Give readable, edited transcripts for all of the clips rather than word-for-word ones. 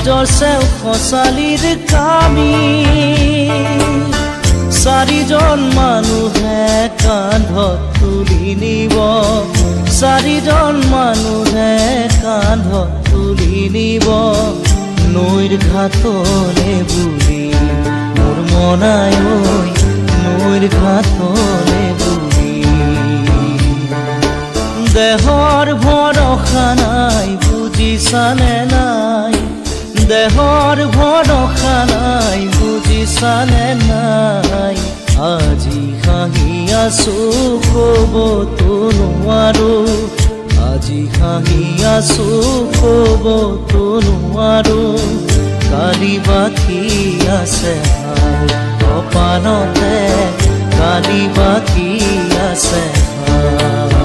জৰচেও খচালিৰ কামি চাৰিজন মানুহে কান্ধত তুলি নিব চাৰিজন মানুহে কান্ধত তুলি নিব নৈৰ ঘাটলে বুলি মোৰ মনাই ঐ নৈৰ ঘাটলে বুলি দেহৰ ভৰসা নাই বুজিছানে নাই দেহৰ ভৰসা নাই বুজিছানে নাই আজি হাঁহি আছো ক'বতো নোৱাৰো আজি হাঁহি আছো ক'বতো নোৱাৰো কালি বাকী আছে হাল কপালতে কালি বাকী আছে হাল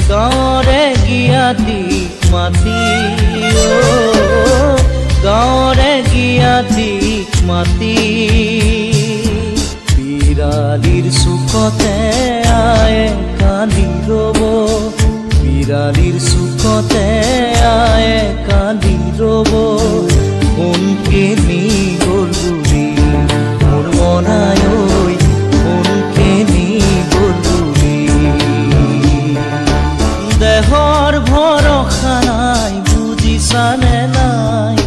গাঁৱৰে জ্ঞাতিক মাতি গাঁৱৰে জ্ঞাতিক মাতি বিৰালিৰ চুকতে আয়ে কান্দি ৰ'ব বিৰালিৰ চুকতে আয়ে কান্দি ৰ'ব কোনকে নি গ'ল বুলি মোৰ মনাই ঐ কোনকে নি গ'ল বুলি দেহৰ ভৰসা নাই বুজিছানে নাই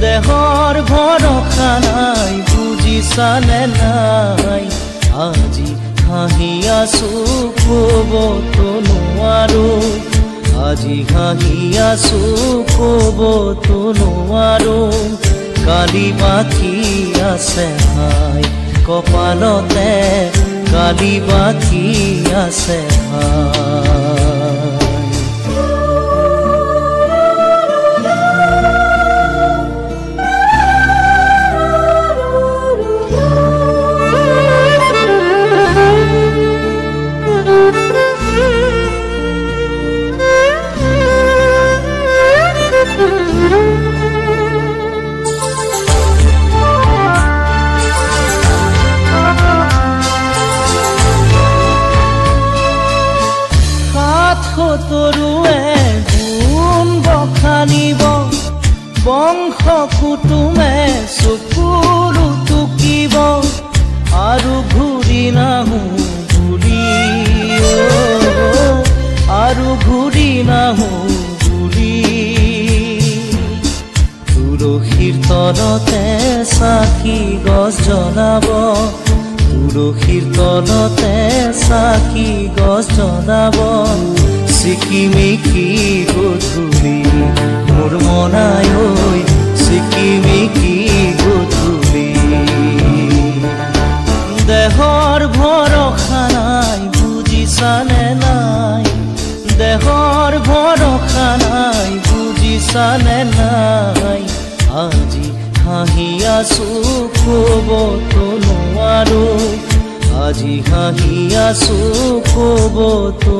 দেহৰ ভৰসা নাই বুজিছানে নাই আজি হাঁহি আছো ক'বতো নোৱাৰো আজি হাঁহি আছো ক'বতো নোৱাৰো কালি বাকী আছে হাই কপালতে কালি বাকী আছে হাই তৰুৱে গুণ বখানিব বংশ কুটুমে চকুৰু টুকিব আৰু ঘূৰি নাহো বুলি আৰু ঘূৰি নাহো বুলি তুলসীৰ তলতে চাকি গছ জ্বলাব তুলসীৰ তলতে চাকি গছ জ্বলাব চিকিমিকি গধূলি মোৰ মনাই ঐ চিকিমিকি গধূলি দেহৰ ভৰসা নাই বুজিছানে নাই দেহৰ ভৰসা নাই বুজিছানে নাই আজি হাঁহি আছো ক'বতো নোৱাৰো আজি হাঁহি আছো ক'বতো